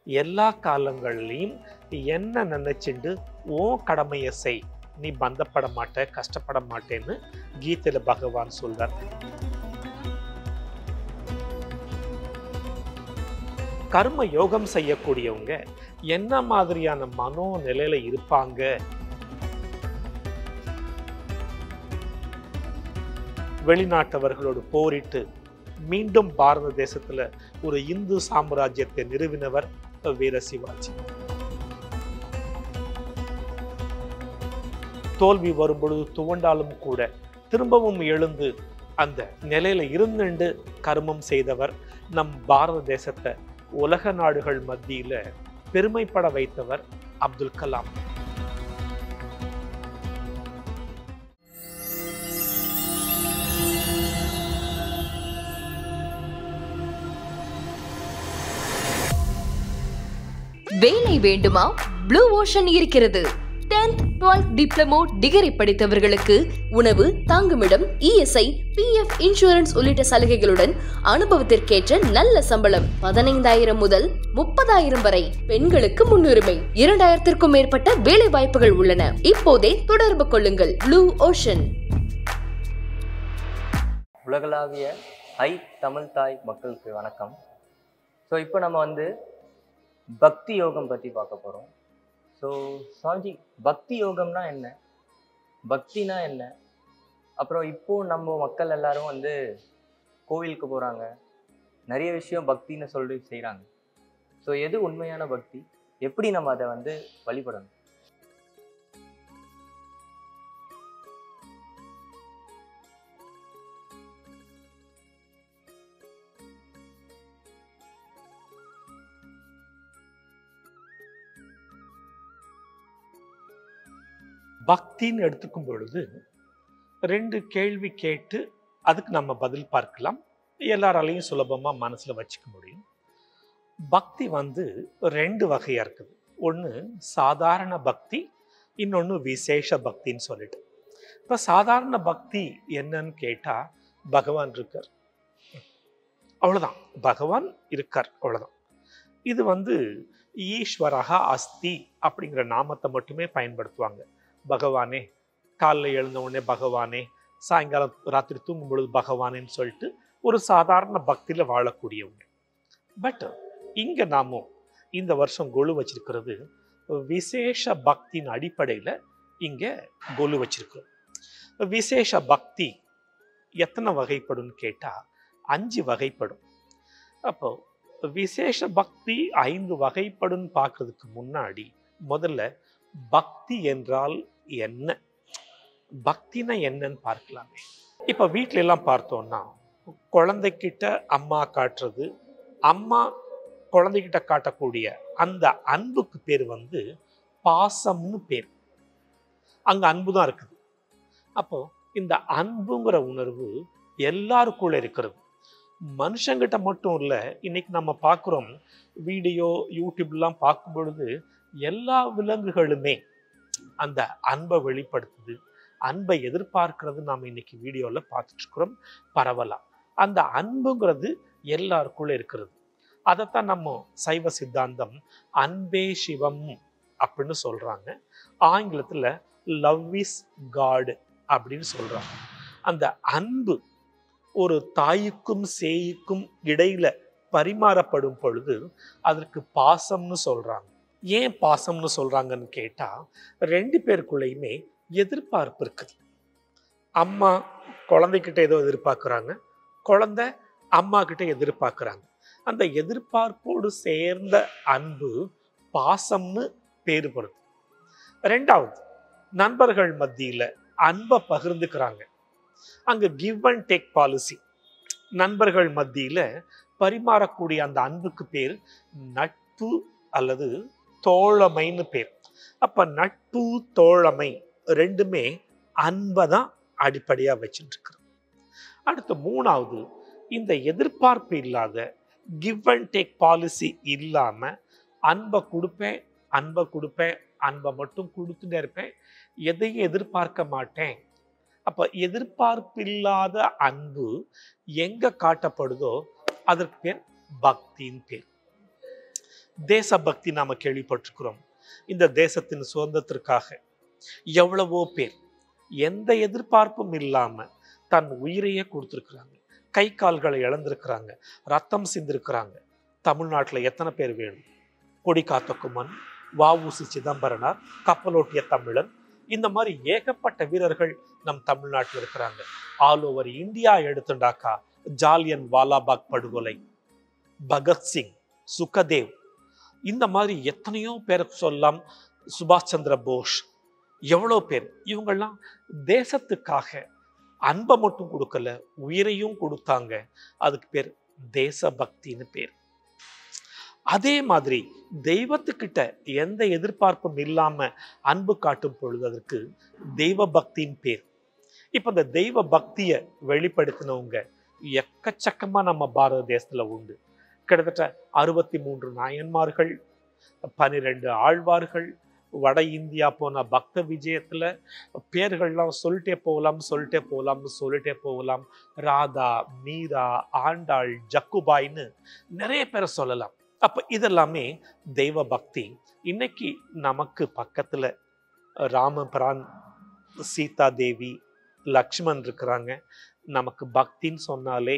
எல்லா காலங்கள்லையும் என்ன நினைச்சுண்டு ஓ கடமையை செய், நீ பந்தப்பட மாட்ட, கஷ்டப்பட மாட்டேன்னு கீதையில பகவான் சொல்றார். கர்ம யோகம் செய்யக்கூடியவங்க என்ன மாதிரியான மனோ நிலையில இருப்பாங்க? வெளிநாட்டவர்களோடு போரிட்டு மீண்டும் பாரத தேசத்துல ஒரு இந்து சாம்ராஜ்யத்தை நிறுவினவர் வீர சிவாஜி. தோல்வி வரும்பொழுது துவண்டாலும் கூட திரும்பவும் எழுந்து அந்த நிலையில இருந்துண்டு கர்மம் செய்தவர். நம் பாரத தேசத்தை உலக நாடுகள் மத்தியில பெருமைப்பட வைத்தவர் அப்துல் கலாம். வேலை வேண்டுமா? ப்ளூ ஓஷன் இருக்கிறது. 10th 12th டிப்ளமோ டிகிரி படித்தவர்களுக்கு உணவு, தங்குமிடம், இஎஸ்ஐ, பிஎஃப் இன்சூரன்ஸ் உள்ளிட்ட சலுகைகளுடன் அனுபவத்திற்கேற்ற நல்ல சம்பளம் 15,000 முதல் 30,000 வரை. பெண்களுக்கு முன்னுரிமை. 2,000க்கும் மேற்பட்ட வேலை வாய்ப்புகள் உள்ளன. இப்போதே தொடர்பு கொள்ளுங்கள். Blue ocean. உலகளாவிய தமிழ் தாய் மக்களுக்கு வணக்கம். ஸோ இப்போ நம்ம பக்தி யோகம் பற்றி பார்க்க போகிறோம். ஸோ சாஞ்சி, பக்தி யோகம்னா என்ன, பக்தினா என்ன? அப்புறம் இப்போது நம்ம மக்கள் எல்லாரும் கோவிலுக்கு போகிறாங்க, நிறைய விஷயம் பக்தின்னு சொல்லி செய்கிறாங்க. ஸோ எது உண்மையான பக்தி, எப்படி நம்ம அதை வழிபடணும்? பக்தின்னு எடுத்துக்கும் பொழுது 2 கேள்வி கேட்டு அதுக்கு நம்ம பதில் பார்க்கலாம். எல்லாராலையும் சுலபமா மனசுல வச்சுக்க முடியும். பக்தி 2 வகையா இருக்குது. ஒன்று சாதாரண பக்தி, இன்னொன்று விசேஷ பக்தின்னு சொல்லிட்டு. இப்ப சாதாரண பக்தி என்னன்னு கேட்டா, பகவான் இருக்கார், அவ்வளவுதான். பகவான் இருக்கார், அவ்வளவுதான். இது ஈஸ்வரஹா அஸ்தி அப்படிங்கிற நாமத்தை மட்டுமே பயன்படுத்துவாங்க. பகவானே, காலைல எழுந்த உடனே பகவானே, சாயங்காலம் ராத்திரி தூங்கும் பொழுது பகவானேன்னு சொல்லிட்டு ஒரு சாதாரண பக்தியில வாழக்கூடியவங்க. பட் இங்க நாமும் இந்த வருஷம் கொலு வச்சிருக்கிறது விசேஷ பக்தியின் அடிப்படையில இங்க கொலு வச்சிருக்கிறோம். விசேஷ பக்தி எத்தனை வகைப்படும் கேட்டா 5 வகைப்படும். அப்போ விசேஷ பக்தி 5 வகைப்படும் பார்க்கறதுக்கு முன்னாடி முதல்ல பக்தி என்றால் என்ன, பக்தினா என்னன்னு பார்க்கலாமே. இப்ப வீட்டுல எல்லாம் பார்த்தோம்னா, குழந்தைகிட்ட அம்மா காட்டுறது, அம்மா குழந்தைகிட்ட காட்டக்கூடிய அந்த அன்புக்கு பேர் பாசம்னு பேர். அங்க அன்புதான் இருக்குது. அப்போ இந்த அன்புங்கிற உணர்வு எல்லாருக்குள்ள இருக்கிறது. மனுஷங்கிட்ட மட்டும் இல்ல. இன்னைக்கு நம்ம பார்க்கிறோம், வீடியோ யூடியூப்லாம் பார்க்கும் பொழுது எல்லா விலங்குகளுமே அந்த அன்பை வெளிப்படுத்துது, அன்பை எதிர்பார்க்கிறது. நாம இன்னைக்கு வீடியோல பார்த்துட்டு இருக்கிறோம் பரவலா. அந்த அன்புங்கிறது எல்லாருக்குள்ள இருக்கிறது. அதைத்தான் நம்ம சைவ சித்தாந்தம் அன்பே சிவம் அப்படின்னு சொல்றாங்க. ஆங்கிலத்துல லவ் இஸ் காட் அப்படின்னு சொல்றாங்க. அந்த அன்பு ஒரு தாய்க்கும் சேய்க்கும் இடையில பரிமாறப்படும் பொழுது அதற்கு பாசம்னு சொல்றாங்க. ஏன் பாசம்னு சொல்றாங்கன்னு கேட்டா, 2 பேருக்குள்ளேயுமே எதிர்பார்ப்பு இருக்குது. அம்மா குழந்தைகிட்ட ஏதோ எதிர்பார்க்கிறாங்க, குழந்தை அம்மா கிட்ட எதிர்பார்க்கிறாங்க. அந்த எதிர்பார்ப்போடு சேர்ந்த அன்பு பாசம்னு பேரு படுது. 2வது, நண்பர்கள் மத்தியில அன்பை பகிர்ந்துக்கிறாங்க. அங்க கிவ் அண்ட் டேக் பாலிசி. நண்பர்கள் மத்தியில பரிமாறக்கூடிய அந்த அன்புக்கு பேர் நட்பு அல்லது தோழமைன்னு பேர். அப்ப நட்பு, தோழமை 2மே அன்பை தான் அடிப்படையா வச்சுட்டு இருக்கிறோம். அடுத்து 3வது, இந்த எதிர்பார்ப்பு இல்லாத கிவ் அண்ட் டேக் பாலிசி இல்லாம அன்பை கொடுப்பேன், அன்பை மட்டும் கொடுத்துட்டே இருப்பேன், எதையும் எதிர்பார்க்க மாட்டேன். அப்ப எதிர்பார்ப்பு இல்லாத அன்பு எங்க காட்டப்படுதோ அதற்கு பேர் பக்தியின் பேர். தேசபக்தி நாம கேள்விப்பட்டிருக்கிறோம். இந்த தேசத்தின் சுதந்திரத்திற்காக எவ்வளவோ பேர் எந்த எதிர்பார்ப்பும் இல்லாம தன் உயிரையே கொடுத்திருக்கிறாங்க, கை கால்களை இழந்திருக்கிறாங்க, ரத்தம் சிந்திருக்கிறாங்க. தமிழ்நாட்டுல எத்தனை பேர் வேணும்? கொடிகாத்த கும்மன், வ.உ.சி. சிதம்பரனார், கப்பலோட்டிய தமிழன், இந்த மாதிரி ஏகப்பட்ட வீரர்கள் நம் தமிழ்நாட்டில் இருக்கிறாங்க. ஆல் ஓவர் இந்தியா எடுத்துட்டாக்கா ஜாலியன் வாலாபாக் படுகொலை, பகத்சிங், சுகதேவ், இந்த மாதிரி எத்தனையோ பேருக்கு சொல்லலாம். சுபாஷ் சந்திர போஸ், எவ்வளோ பேர். இவங்கெல்லாம் தேசத்துக்காக அன்பை மட்டும் கொடுக்கல, உயிரையும் கொடுத்தாங்க. அதுக்கு பேர் தேசபக்தின்னு பேர். அதே மாதிரி தெய்வத்துக்கிட்ட எந்த எதிர்பார்ப்பும் இல்லாம அன்பு காட்டும் பொழுது அதற்கு தெய்வ பக்தியின் பேர். இப்ப இந்த தெய்வ பக்தியை வெளிப்படுத்தினவங்க எக்கச்சக்கமா நம்ம பாரத தேசத்துல உண்டு. கிட்டத்தட்ட 63 நாயன்மார்கள், 12 ஆழ்வார்கள், வட இந்தியா போன பக்த விஜயத்துல பேர்கள்லாம் சொல்லிட்டே போகலாம். ராதா, மீரா, ஆண்டாள், ஜக்குபாய்னு நிறைய பேரை சொல்லலாம். அப்ப இதெல்லாமே தெய்வ பக்தி. இன்னைக்கு நமக்கு பக்கத்துல ராமபிரான், சீதா தேவி, லக்ஷ்மண் இருக்கிறாங்க. நமக்கு பக்தின்னு சொன்னாலே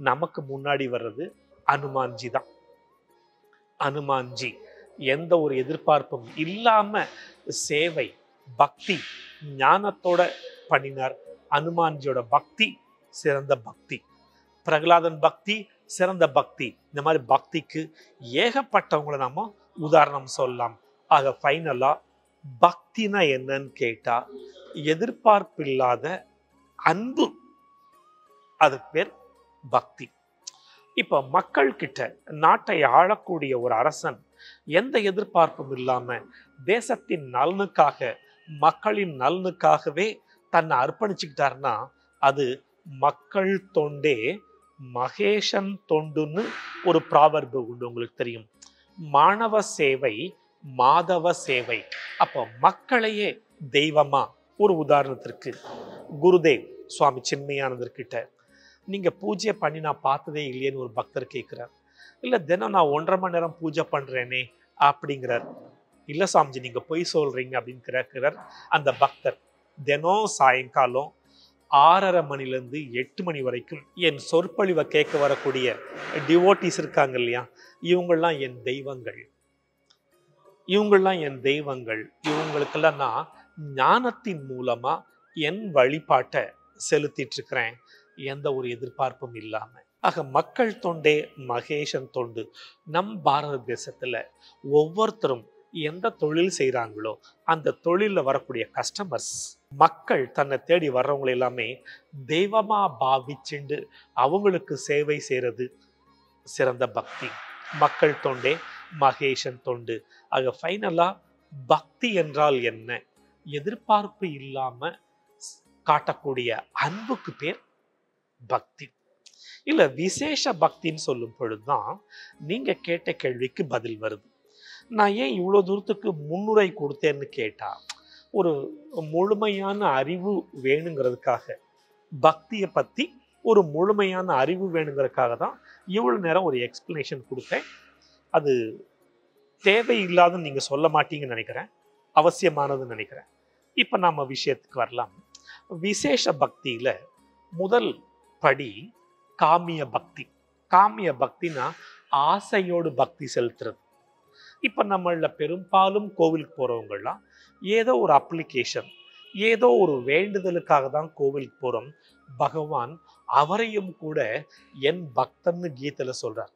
நமக்கு முன்னாடி வர்றது அனுமான்ஜி தான். அனுமான்ஜி எந்த ஒரு எதிர்பார்ப்பும் இல்லாம சேவை, பக்தி, ஞானத்தோட பண்ணினார். அனுமான்ஜியோட பக்தி சிறந்த பக்தி. பிரகலாதன் பக்தி சிறந்த பக்தி. இந்த மாதிரி பக்திக்கு ஏகப்பட்டவங்களை நாம உதாரணம் சொல்லலாம். ஆக ஃபைனலா பக்தினா என்னன்னு கேட்டா எதிர்பார்ப்பு இல்லாத அன்பு, அதுக்கு பேர் பக்தி. இப்ப மக்கள் கிட்ட நாட்டை ஆளக்கூடிய ஒரு அரசன் எந்த எதிர்பார்ப்பும் இல்லாம தேசத்தின் நலனுக்காக, மக்களின் நலனுக்காகவே தன்னை அர்ப்பணிச்சுக்கிட்டாருன்னா அது மக்கள் தொண்டே மகேஷன் தொண்டுன்னு ஒரு ப்ராவர்பு உண்டு, உங்களுக்கு தெரியும். மாணவ சேவை மாதவ சேவை. அப்போ மக்களையே தெய்வமா. ஒரு உதாரணத்திற்கு குருதேவ் சுவாமி சின்மயானந்தர்கிட்ட நீங்க பூஜை பண்ணி நான் பார்த்ததே இல்லையேன்னு ஒரு பக்தர் கேட்கிறார். இல்ல தினம் நான் 1.5 மணி நேரம் பூஜை பண்றேனே அப்படிங்கிறார். இல்ல சாமிஜி நீங்க பொய் சொல்றீங்க அப்படின்னு கேட்கிறார் அந்த பக்தர். தினம் சாயங்காலம் 6:30 மணிலேருந்து 8 மணி வரைக்கும் என் சொற்பொழிவை கேட்க வரக்கூடிய டிவோட்டிஸ் இருக்காங்க இல்லையா, இவங்கெல்லாம் என் தெய்வங்கள். இவங்களுக்கெல்லாம் நான் ஞானத்தின் மூலமா என் வழிபாட்டை செலுத்திட்டு இருக்கிறேன், எந்த ஒரு எதிர்பார்ப்பும் இல்லாம. ஆக மக்கள் தொண்டே மகேஷன் தொண்டு. நம் பாரத தேசத்துல ஒவ்வொருத்தரும் எந்த தொழில் செய்யறாங்களோ அந்த தொழில வரக்கூடிய கஸ்டமர்ஸ், மக்கள் தன்னை தேடி வர்றவங்களை எல்லாமே தெய்வமா பாவிச்சுண்டு அவங்களுக்கு சேவை செய்யறது சிறந்த பக்தி. மக்கள் தொண்டே மகேஷன் தொண்டு. ஆக ஃபைனலா பக்தி என்றால் என்ன? எதிர்பார்ப்பு இல்லாம காட்டக்கூடிய அன்புக்கு பேர் பக்தி. இல்ல விசேஷ பக்தின்னு சொல்லும் பொழுதுதான் நீங்க கேட்ட கேள்விக்கு பதில் வருது. நான் ஏன் இவ்வளவு தூரத்துக்கு முன்னுரை கொடுத்தேன்னு கேட்டா, ஒரு முழுமையான அறிவு வேணுங்கிறதுக்காக, பக்தியை பத்தி ஒரு முழுமையான அறிவு வேணுங்கிறதுக்காக தான் இவ்வளவு நேரம் ஒரு எக்ஸ்பிளனேஷன் கொடுத்தேன். அது தேவையில்லாதுன்னு நீங்க சொல்ல மாட்டீங்கன்னு நினைக்கிறேன், அவசியமானதுன்னு நினைக்கிறேன். இப்ப நாம விஷயத்துக்கு வரலாம். விசேஷ பக்தியில முதல் படி காமிய பக்தி. காமிய பக்தினா ஆசையோடு பக்தி செலுத்துறது. இப்ப நம்மள பெரும்பாலும் கோவிலுக்கு போறவங்கலாம் ஏதோ ஒரு அப்ளிகேஷன், ஏதோ ஒரு வேண்டுதலுக்காக தான் கோவிலுக்கு போறோம். பகவான் அவரையும் கூட என் பக்தன்னு கீதையில சொல்றார்.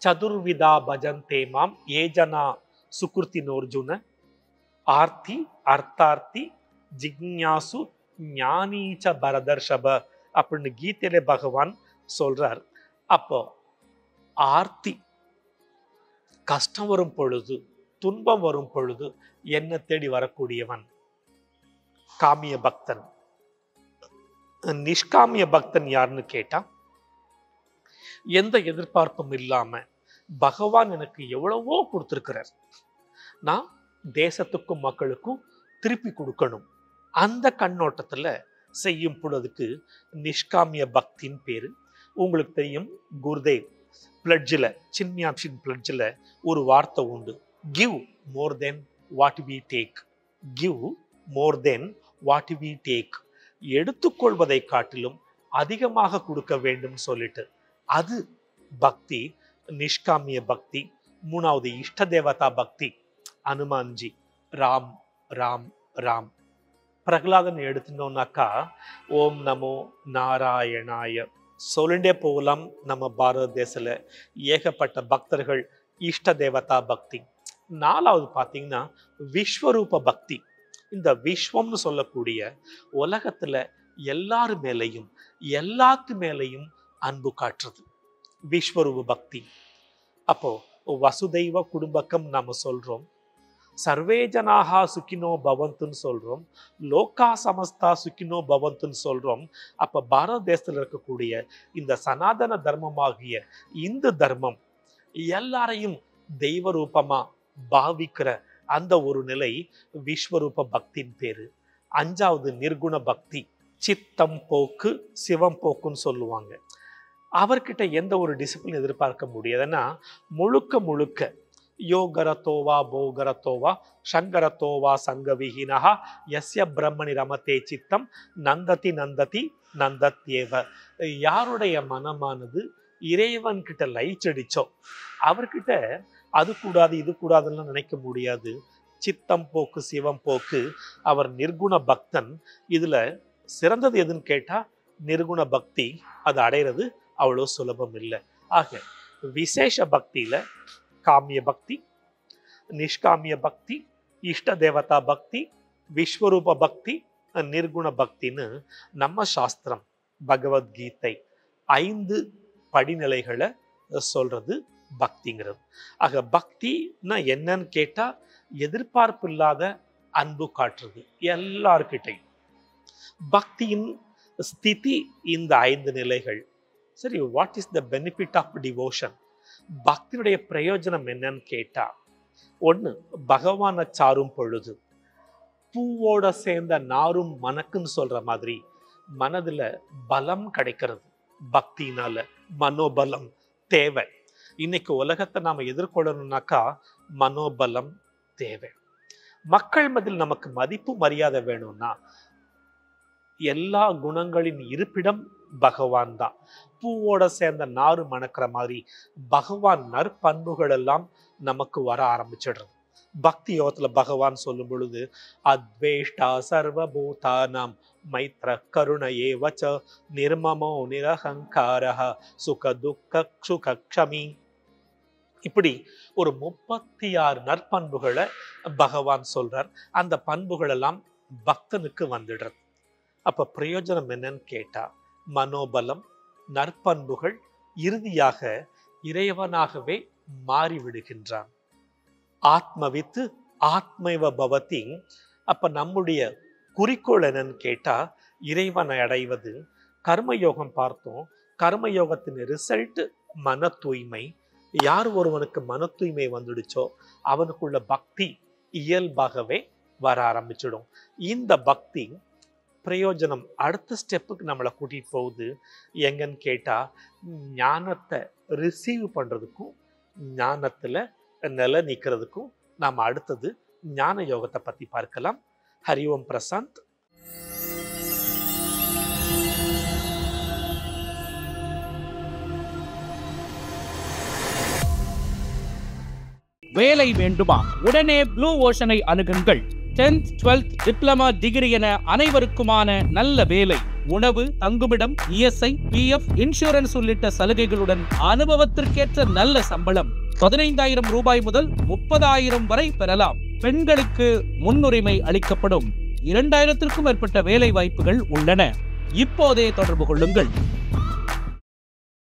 சதுர்விதா பஜந்தே மாம் ஏஜனா சுக்ருதி நோர்ஜுன ஆர்த்தி அர்த்தார்த்தி ஜிக்ஞாசு ஞானீச்ச பரதர்ஷப அப்படின்னு கீதையில பகவான் சொல்றார். அப்போ ஆர்த்தி, கஷ்டம் வரும் பொழுது, துன்பம் வரும் பொழுது என்ன தேடி வரக்கூடியவன் காமிய பக்தன். நிஷ்காமிய பக்தன் யாருன்னு கேட்டா, எந்த எதிர்பார்ப்பும் இல்லாம பகவான் எனக்கு எவ்வளவோ கொடுத்திருக்கிறார், நான் தேசத்துக்கும் மக்களுக்கும் திருப்பி கொடுக்கணும், அந்த கண்ணோட்டத்துல செய்யும் பொழுதுக்கு நிஷ்காமிய பக்தின் பேரு. உங்களுக்கு தெரியும், குருதேவ் பிளட்ஜில், சின்மியாப்ஷின் பிளட்ஜில் ஒரு வார்த்தை உண்டு, give more than what we take. Give more than what we take. எடுத்துக்கொள்வதை காட்டிலும் அதிகமாக கொடுக்க வேண்டும் சொல்லிட்டு. அது பக்தி, நிஷ்காமிய பக்தி. மூணாவது இஷ்ட தேவதா பக்தி, அனுமான்ஜி, ராம் ராம் ராம். பிரகலாதன் எடுத்துட்டோம்னாக்கா ஓம் நமோ நாராயணாய சொல்லிண்டே போகலாம். நம்ம பாரத தேசத்துல ஏகப்பட்ட பக்தர்கள் இஷ்ட தேவதா பக்தி. நாலாவது பார்த்தீங்கன்னா விஸ்வரூப பக்தி. இந்த விஸ்வம்னு சொல்லக்கூடிய உலகத்துல எல்லாரு மேலையும் எல்லாத்து மேலையும் அன்பு காட்டுறது விஸ்வரூப பக்தி. அப்போ வசுதைவ குடும்பக்கம் நாம சொல்றோம், சர்வே ஜனாஹா சுக்கினோ பவந்துன்னு சொல்றோம், லோகா சமஸ்தா சுக்கினோ பவந்துன்னு சொல்றோம். அப்ப பாரத தேசத்துல இருக்கக்கூடிய இந்த சனாதன தர்மமாகிய இந்து தர்மம் எல்லாரையும் தெய்வ ரூபமா பாவிக்கிற அந்த ஒரு நிலை விஸ்வரூப பக்தின் பேரு. அஞ்சாவது நிர்குண பக்தி, சித்தம் போக்கு சிவம் போக்குன்னு சொல்லுவாங்க. அவர்கிட்ட எந்த ஒரு டிசிப்ளின் எதிர்பார்க்க முடியாதுன்னா முழுக்க முழுக்க யோகரத்தோவா போகரத்தோவா சங்கரத்தோவா சங்கவிஹீனஹா யஸ்ய பிரம்மணி ரமதே சித்தம் நந்ததி நந்ததி நந்தத்யேவ. யாருடைய மனமானது இறைவன் கிட்ட லயிச்சடிச்சோ அவர்கிட்ட அது கூடாது இது கூடாதுன்னு நினைக்க முடியாது. சித்தம் போக்கு சிவம் போக்கு. அவர் நிர்குண பக்தன். இதுல சிறந்தது எதுன்னு கேட்டா நிர்குண பக்தி. அது அடைகிறது அவ்வளோ சுலபம் இல்லை. ஆக விசேஷ பக்தியில காமிய பக்தி, நிஷ்காமிய பக்தி, இஷ்ட தேவதா பக்தி, விஸ்வரூப பக்தி, நிர்குண பக்தின்னு நம்ம சாஸ்திரம் பகவத்கீதை 5 படிநிலைகளை சொல்றது பக்திங்கிறது. ஆக பக்தினா என்னன்னு கேட்டா எதிர்பார்ப்பு இல்லாத அன்பு காட்டுறது எல்லார்கிட்டையும். பக்தியின் ஸ்திதி இந்த 5 நிலைகள். சரி, what is the benefit of devotion? பக்தியுடைய பிரயோஜனம் என்னன்னு கேட்டா, ஒண்ணு, பகவானை சாரும் பொழுது பூவோட சேர்ந்த நாரும் மனக்குன்னு சொல்ற மாதிரி மனதுல பலம் கிடைக்கிறது. பக்தினால மனோபலம் தேவை. இன்னைக்கு உலகத்தை நாம எதிர்கொள்ளணும்னாக்கா மனோபலம் தேவை. மக்கள் மத்தியில் நமக்கு மதிப்பு மரியாதை வேணும்னா எல்லா குணங்களின் இருப்பிடம் பகவான் தான். பூவோட சேர்ந்த நாறு மணக்கிற மாதிரி பகவான் நற்பண்புகள் எல்லாம் நமக்கு வர ஆரம்பிச்சிடுறது. பக்தி யோகத்துல பகவான் சொல்லும் பொழுது அத்வேஷ்டா சர்வபூதானாம் மைத்ர கருணையே வச்ச நிர்மமோ நிரஹங்காரஹ சுக துக்க சுக க்ஷமி. இப்படி ஒரு 36 நற்பண்புகளை பகவான் சொல்றார். அந்த பண்புகள் எல்லாம் பக்தனுக்கு வந்துடுறது. அப்ப பிரயோஜனம் என்னன்னு கேட்டா மனோபலம், நற்பண்புகள், இறுதியாக இறைவனாகவே மாறிவிடுகின்றான். ஆத்மவித்து ஆத்மைவ பவதி. அப்ப நம்முடைய குறிக்கோள் என்னன்னு கேட்டா இறைவனை அடைவது. கர்மயோகம் பார்த்தோம். கர்மயோகத்தின் ரிசல்ட் மன தூய்மை. யார் ஒருவனுக்கு மன தூய்மை வந்துடுச்சோ அவனுக்குள்ள பக்தி இயல்பாகவே வர ஆரம்பிச்சிடும். இந்த பக்தி பிரயோஜனம் அடுத்த ஸ்டெப்புக்கு நம்மளை கூட்டிட்டு போகுது. எங்கன்னு கேட்டா ஞானத்தை ரிசீவ் பண்றதுக்கும் ஞானத்துல நிலை நிற்கிறதுக்கும் நாம அடுத்தது ஞான யோகத்தை பத்தி பார்க்கலாம். ஹரி ஓம் பிரசாந்த். வேலை வேண்டுமா? உடனே ப்ளூ ஓஷனை அணுகுங்கள். 10th 12th டிப்ளமா டிகிரி என அனைவருக்குமான நல்ல வேலை, உணவு, தங்குமிடம், இஎஸ்ஐ, பிஎஃப், இன்சூரன்ஸ் உள்ளிட்ட சலுகைகளுடன் அனுபவத்திற்கேற்ற நல்ல சம்பளம் 15,000 ரூபாய் முதல் 30,000 வரை பெறலாம். பெண்களுக்கு முன்னுரிமை அளிக்கப்படும். 2,000க்கும் மேற்பட்ட வேலை வாய்ப்புகள் உள்ளன. இப்போதே தொடர்பு கொள்ளுங்கள்.